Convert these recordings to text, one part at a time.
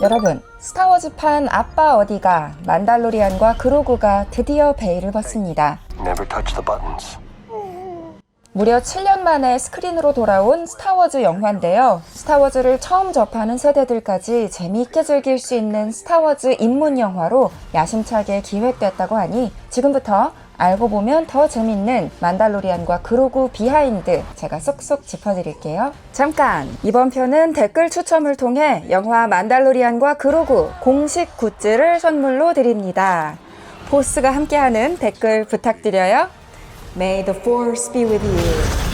여러분, 스타워즈판 아빠 어디가 만달로리안과 그로구가 드디어 베일을 벗습니다. Never touch the buttons. 무려 7년 만에 스크린으로 돌아온 스타워즈 영화인데요. 스타워즈를 처음 접하는 세대들까지 재미있게 즐길 수 있는 스타워즈 입문 영화로 야심차게 기획됐다고 하니 지금부터 알고 보면 더 재밌는 만달로리안과 그로구 비하인드 제가 쏙쏙 짚어드릴게요. 잠깐! 이번 편은 댓글 추첨을 통해 영화 만달로리안과 그로구 공식 굿즈를 선물로 드립니다. 보스가 함께하는 댓글 부탁드려요. May the force be with you.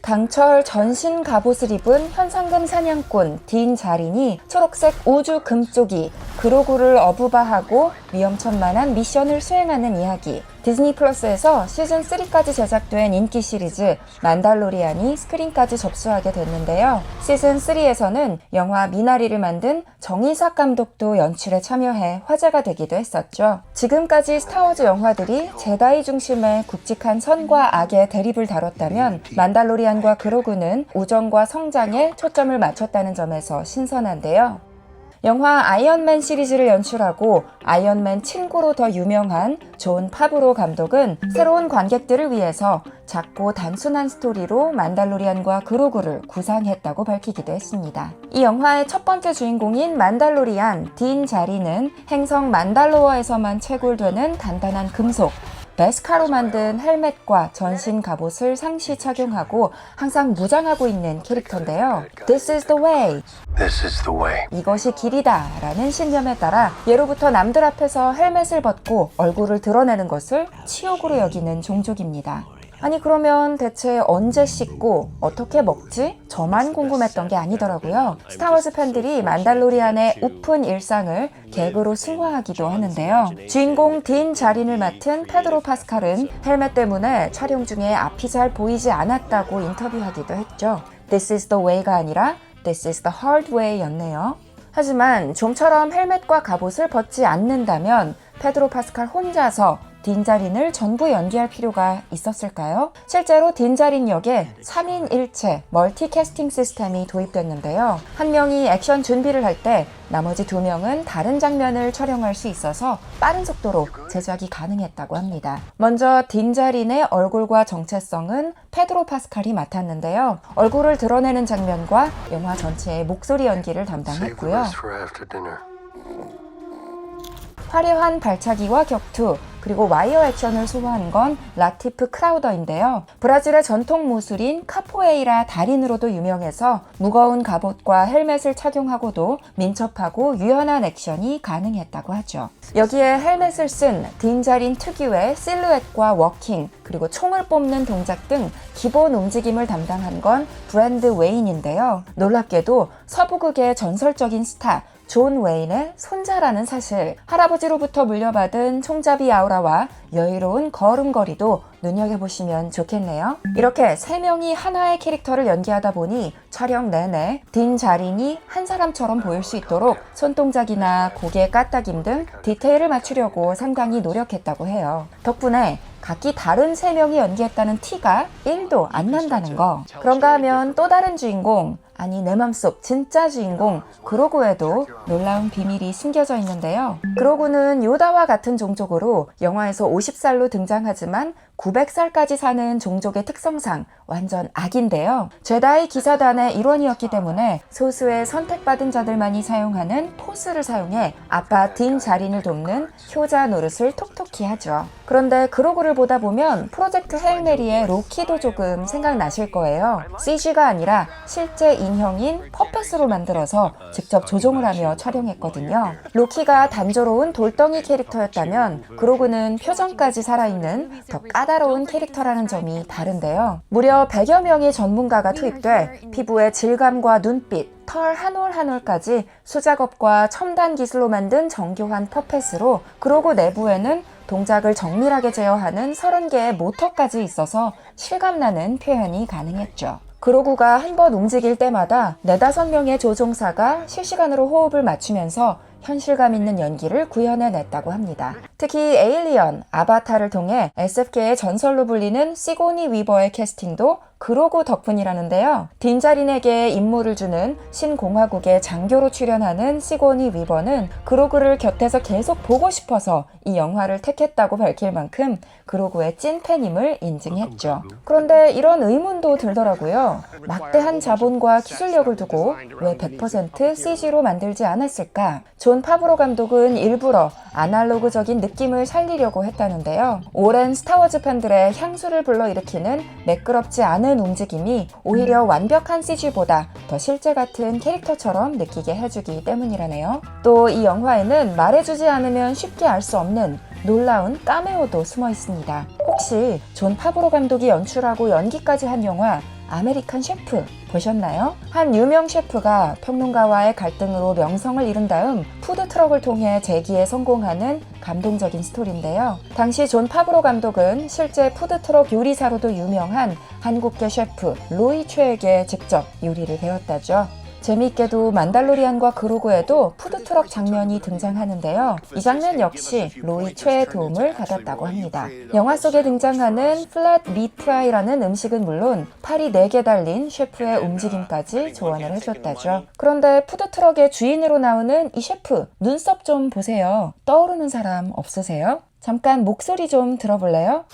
강철 전신 갑옷을 입은 현상금 사냥꾼 딘 자린이 초록색 우주 금쪽이 그로구를 어부바하고 위험천만한 미션을 수행하는 이야기. 디즈니 플러스에서 시즌 3까지 제작된 인기 시리즈 만달로리안이 스크린까지 접수하게 됐는데요. 시즌 3에서는 영화 미나리를 만든 정이삭 감독도 연출에 참여해 화제가 되기도 했었죠. 지금까지 스타워즈 영화들이 제다이 중심의 굵직한 선과 악의 대립을 다뤘다면 만달로리안과 그로구는 우정과 성장에 초점을 맞췄다는 점에서 신선한데요. 영화 아이언맨 시리즈를 연출하고 아이언맨 친구로 더 유명한 존 파브로 감독은 새로운 관객들을 위해서 작고 단순한 스토리로 만달로리안과 그로구를 구상했다고 밝히기도 했습니다. 이 영화의 첫 번째 주인공인 만달로리안 딘 자리는 행성 만달로어에서만 채굴되는 단단한 금속 베스카로 만든 헬멧과 전신 갑옷을 상시 착용하고 항상 무장하고 있는 캐릭터인데요. This is the way. This is the way. 이것이 길이다 라는 신념에 따라 예로부터 남들 앞에서 헬멧을 벗고 얼굴을 드러내는 것을 치욕으로 여기는 종족입니다. 아니 그러면 대체 언제 씻고 어떻게 먹지? 저만 궁금했던 게 아니더라고요. 스타워즈 팬들이 만달로리안의 우픈 일상을 개그로 승화하기도 하는데요. 주인공 딘 자린을 맡은 페드로 파스칼은 헬멧 때문에 촬영 중에 앞이 잘 보이지 않았다고 인터뷰하기도 했죠. This is the way가 아니라 This is the hard way 였네요. 하지만 좀처럼 헬멧과 갑옷을 벗지 않는다면 페드로 파스칼 혼자서 딘 자린을 전부 연기할 필요가 있었을까요? 실제로 딘 자린 역에 3인 1체 멀티 캐스팅 시스템이 도입됐는데요. 한 명이 액션 준비를 할 때 나머지 2명은 다른 장면을 촬영할 수 있어서 빠른 속도로 제작이 가능했다고 합니다. 먼저 딘 자린의 얼굴과 정체성은 페드로 파스칼이 맡았는데요. 얼굴을 드러내는 장면과 영화 전체의 목소리 연기를 Save the 담당했고요. rest for after dinner. 화려한 발차기와 격투, 그리고 와이어 액션을 소화한 건 라티프 크라우더인데요. 브라질의 전통 무술인 카포에이라 달인으로도 유명해서 무거운 갑옷과 헬멧을 착용하고도 민첩하고 유연한 액션이 가능했다고 하죠. 여기에 헬멧을 쓴 딘 자린 특유의 실루엣과 워킹, 그리고 총을 뽑는 동작 등 기본 움직임을 담당한 건 브랜드 웨인인데요. 놀랍게도 서부극의 전설적인 스타 존 웨인의 손자라는 사실, 할아버지로부터 물려받은 총잡이 아우라와 여유로운 걸음걸이도 눈여겨보시면 좋겠네요. 이렇게 3명이 하나의 캐릭터를 연기하다 보니 촬영 내내 딘 자린이 한 사람처럼 보일 수 있도록 손동작이나 고개 까딱임 등 디테일을 맞추려고 상당히 노력했다고 해요. 덕분에 각기 다른 3명이 연기했다는 티가 1도 안 난다는 거. 그런가 하면 또 다른 주인공, 아니 내 맘속 진짜 주인공 그로구에도 놀라운 비밀이 숨겨져 있는데요. 그로구는 요다와 같은 종족으로 영화에서 50살로 등장하지만 900살까지 사는 종족의 특성상 완전 악인데요. 제다이 기사단의 일원이었기 때문에 소수의 선택받은 자들만이 사용하는 포스를 사용해 아빠 딘 자린을 돕는 효자 노릇을 톡톡히 하죠. 그런데 그로구를 보다 보면 프로젝트 헤일메리의 로키도 조금 생각나실 거예요. CG가 아니라 실제 인형인 퍼펫으로 만들어서 직접 조종을 하며 촬영했거든요. 로키가 단조로운 돌덩이 캐릭터였다면 그로구는 표정까지 살아있는 더 까다로운 캐릭터라는 점이 다른데요. 무려 100여 명의 전문가가 투입돼 피부의 질감과 눈빛, 털 한 올 한 올까지 수작업과 첨단 기술로 만든 정교한 퍼펫으로 그로구 내부에는 동작을 정밀하게 제어하는 30개의 모터까지 있어서 실감나는 표현이 가능했죠. 그로구가 한 번 움직일 때마다 4-5명의 조종사가 실시간으로 호흡을 맞추면서 현실감 있는 연기를 구현해냈다고 합니다. 특히 에일리언, 아바타를 통해 SF계의 전설로 불리는 시고니 위버의 캐스팅도 그로구 덕분이라는데요. 딘자린에게 임무를 주는 신공화국의 장교로 출연하는 시고니 위버는 그로구를 곁에서 계속 보고 싶어서 이 영화를 택했다고 밝힐 만큼 그로구의 찐팬임을 인증했죠. 그런데 이런 의문도 들더라고요. 막대한 자본과 기술력을 두고 왜 100% CG로 만들지 않았을까? 존 파브로 감독은 일부러 아날로그적인 느낌을 살리려고 했다는데요. 오랜 스타워즈 팬들의 향수를 불러일으키는 매끄럽지 않은 움직임이 오히려 완벽한 CG보다 더 실제 같은 캐릭터처럼 느끼게 해주기 때문이라네요. 또 이 영화에는 말해주지 않으면 쉽게 알 수 없는 놀라운 카메오도 숨어 있습니다. 혹시 존 파브로 감독이 연출하고 연기까지 한 영화 아메리칸 셰프 보셨나요? 한 유명 셰프가 평론가와의 갈등으로 명성을 잃은 다음 푸드트럭을 통해 재기에 성공하는 감동적인 스토리인데요. 당시 존 파브로 감독은 실제 푸드트럭 요리사로도 유명한 한국계 셰프 로이 최에게 직접 요리를 배웠다죠. 재미있게도 만달로리안과 그로구에도 푸드트럭 장면이 등장하는데요. 이 장면 역시 로이 최의 도움을 받았다고 합니다. 영화 속에 등장하는 플랫 미트 프라이라는 음식은 물론 팔이 4개 달린 셰프의 움직임까지 조언을 해줬다죠. 그런데 푸드트럭의 주인으로 나오는 이 셰프 눈썹 좀 보세요. 떠오르는 사람 없으세요? 잠깐 목소리 좀 들어볼래요?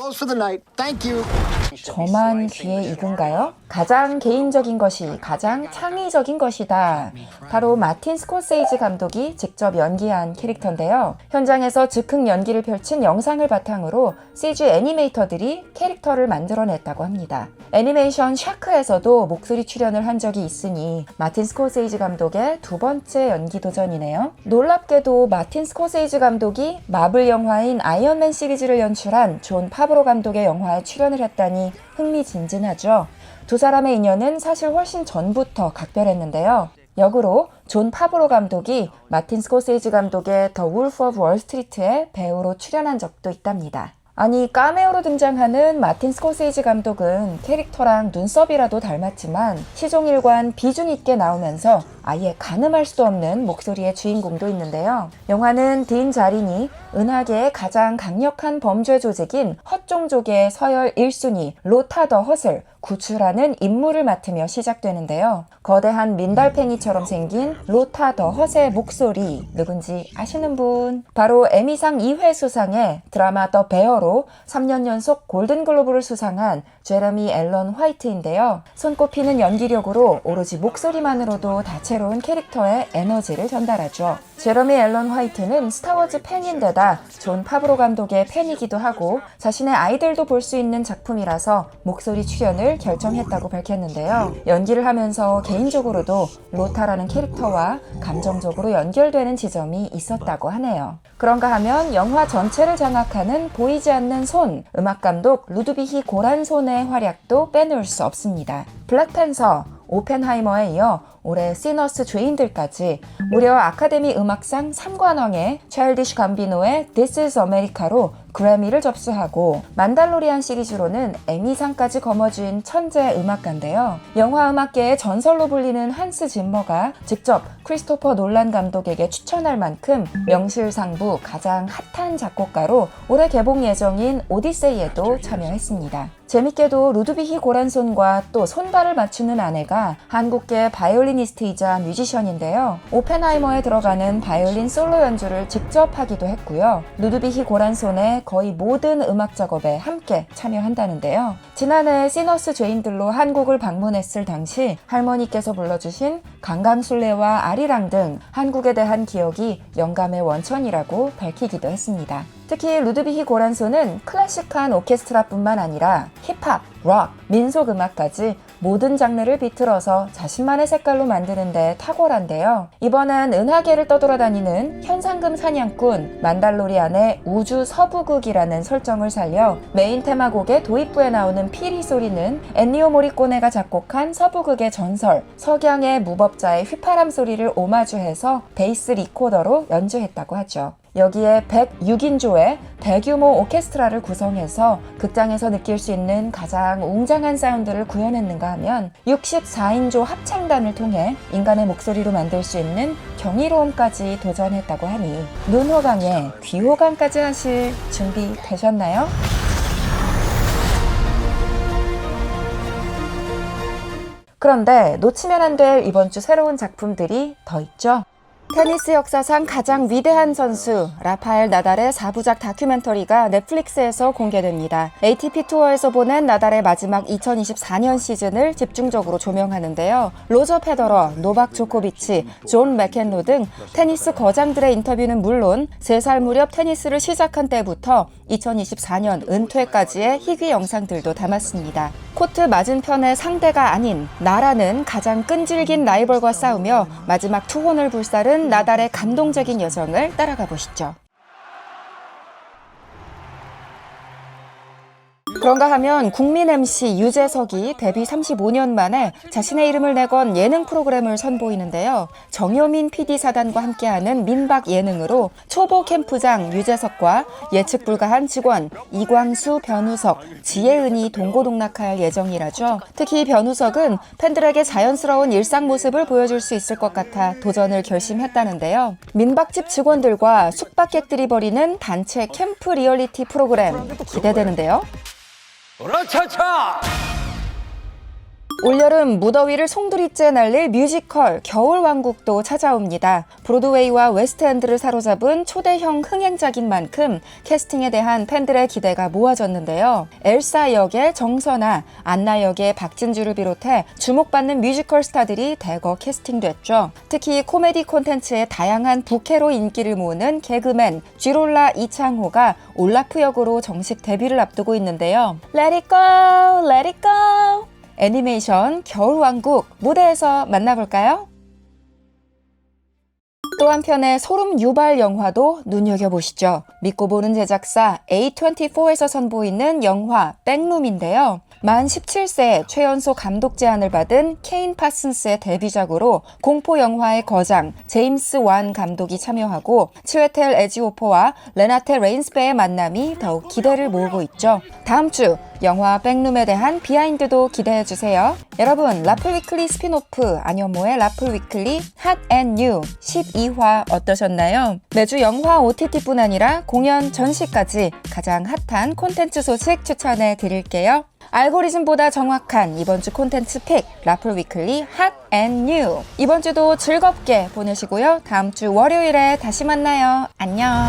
저만 귀에 익은가요? 가장 개인적인 것이 가장 창의적인 것이다. 바로 마틴 스콜세이지 감독이 직접 연기한 캐릭터인데요. 현장에서 즉흥 연기를 펼친 영상을 바탕으로 CG 애니메이터들이 캐릭터를 만들어냈다고 합니다. 애니메이션 샤크에서도 목소리 출연을 한 적이 있으니 마틴 스콜세이지 감독의 두 번째 연기 도전이네요. 놀랍게도 마틴 스콜세이지 감독이 마블 영화인 아이언맨 시리즈를 연출한 존 파브로 감독의 영화에 출연을 했다니 흥미진진하죠. 두 사람의 인연은 사실 훨씬 전부터 각별했는데요. 역으로 존 파브로 감독이 마틴 스콜세이지 감독의 더 울프 오브 월스트리트에 배우로 출연한 적도 있답니다. 아니, 카메오로 등장하는 마틴 스콜세이지 감독은 캐릭터랑 눈썹이라도 닮았지만 시종일관 비중 있게 나오면서 아예 가늠할 수도 없는 목소리의 주인공도 있는데요. 영화는 딘 자린이 은하계의 가장 강력한 범죄 조직인 헛종족의 서열 1순위 로타 더 헛을 구출하는 임무를 맡으며 시작되는데요. 거대한 민달팽이처럼 생긴 로타 더 헛의 목소리 누군지 아시는 분? 바로 에미상 2회 수상의 드라마 더 베어로 3년 연속 골든글로브를 수상한 제러미 앨런 화이트인데요. 손꼽히는 연기력으로 오로지 목소리만으로도 다채로운 캐릭터의 에너지를 전달하죠. 제러미 앨런 화이트는 스타워즈 팬인데다 존 파브로 감독의 팬이기도 하고 자신의 아이들도 볼 수 있는 작품이라서 목소리 출연을 결정했다고 밝혔는데요. 연기를 하면서 개인적으로도 로타라는 캐릭터와 감정적으로 연결되는 지점이 있었다고 하네요. 그런가 하면 영화 전체를 장악하는 보이지 않는 손, 음악감독 루드비히 고란손의 활약도 빼놓을 수 없습니다. 블랙팬서, 오펜하이머에 이어 올해 시너스 죄인들까지 무려 아카데미 음악상 3관왕의 차일디쉬 감비노의 This is America로 그래미를 접수하고 만달로리안 시리즈로는 에미상까지 거머쥔 천재 음악가인데요. 영화 음악계의 전설로 불리는 한스 짐머가 직접 크리스토퍼 놀란 감독에게 추천할 만큼 명실상부 가장 핫한 작곡가로 올해 개봉 예정인 오디세이에도 참여했습니다. 재밌게도 루드비히 고란손과 또 손발을 맞추는 아내가 한국계 바이올리니스트이자 뮤지션인데요. 오펜하이머에 들어가는 바이올린 솔로 연주를 직접 하기도 했고요. 루드비히 고란손의 거의 모든 음악 작업에 함께 참여한다는데요. 지난해 시너스 죄인들로 한국을 방문했을 당시 할머니께서 불러주신 강강술래와 아리랑 등 한국에 대한 기억이 영감의 원천이라고 밝히기도 했습니다. 특히 루드비히 고란손은 클래식한 오케스트라뿐만 아니라 힙합, 록, 민속 음악까지 모든 장르를 비틀어서 자신만의 색깔로 만드는 데 탁월한데요. 이번엔 은하계를 떠돌아다니는 현상금 사냥꾼 만달로리안의 우주 서부극이라는 설정을 살려 메인 테마곡의 도입부에 나오는 피리 소리는 엔니오 모리꼬네가 작곡한 서부극의 전설 석양의 무법자의 휘파람 소리를 오마주해서 베이스 리코더로 연주했다고 하죠. 여기에 106인조의 대규모 오케스트라를 구성해서 극장에서 느낄 수 있는 가장 웅장한 사운드를 구현했는가 하면 64인조 합창단을 통해 인간의 목소리로 만들 수 있는 경이로움까지 도전했다고 하니 눈호강에 귀호강까지 하실 준비 되셨나요? 그런데 놓치면 안 될 이번 주 새로운 작품들이 더 있죠. 테니스 역사상 가장 위대한 선수 라파엘 나달의 4부작 다큐멘터리가 넷플릭스에서 공개됩니다. ATP 투어에서 보낸 나달의 마지막 2024년 시즌을 집중적으로 조명하는데요. 로저 페더러, 노박 조코비치, 존 맥켄로 등 테니스 거장들의 인터뷰는 물론 3살 무렵 테니스를 시작한 때부터 2024년 은퇴까지의 희귀 영상들도 담았습니다. 코트 맞은편의 상대가 아닌 나라는 가장 끈질긴 라이벌과 싸우며 마지막 투혼을 불살은 나달의 감동적인 여정을 따라가 보시죠. 그런가 하면 국민 MC 유재석이 데뷔 35년 만에 자신의 이름을 내건 예능 프로그램을 선보이는데요. 정효민 PD 사단과 함께하는 민박 예능으로 초보 캠프장 유재석과 예측 불가한 직원 이광수, 변우석, 지혜은이 동고동락할 예정이라죠. 특히 변우석은 팬들에게 자연스러운 일상 모습을 보여줄 수 있을 것 같아 도전을 결심했다는데요. 민박집 직원들과 숙박객들이 벌이는 단체 캠프 리얼리티 프로그램 기대되는데요. 으라차차! 올여름 무더위를 송두리째 날릴 뮤지컬 겨울왕국도 찾아옵니다. 브로드웨이와 웨스트엔드를 사로잡은 초대형 흥행작인 만큼 캐스팅에 대한 팬들의 기대가 모아졌는데요. 엘사 역의 정선아, 안나 역의 박진주를 비롯해 주목받는 뮤지컬 스타들이 대거 캐스팅됐죠. 특히 코미디 콘텐츠의 다양한 부캐로 인기를 모으는 개그맨 쥐롤라 이창호가 올라프 역으로 정식 데뷔를 앞두고 있는데요. Let it go, let it go. 애니메이션 겨울왕국 무대에서 만나볼까요? 또 한편의 소름 유발 영화도 눈여겨보시죠. 믿고 보는 제작사 A24에서 선보이는 영화 백룸인데요. 만 17세 최연소 감독 제안을 받은 케인 파슨스의 데뷔작으로 공포 영화의 거장 제임스 완 감독이 참여하고 치웨텔 에지오퍼와 레나테 레인스베의 만남이 더욱 기대를 모으고 있죠. 다음 주 영화 백룸에 대한 비하인드도 기대해주세요. 여러분, 라플 위클리 스피노프 안현모의 라플 위클리 핫 앤 뉴 12화 어떠셨나요? 매주 영화 OTT뿐 아니라 공연 전시까지 가장 핫한 콘텐츠 소식 추천해 드릴게요. 알고리즘보다 정확한 이번 주 콘텐츠 픽 라플 위클리 핫 앤 뉴. 이번 주도 즐겁게 보내시고요. 다음 주 월요일에 다시 만나요. 안녕.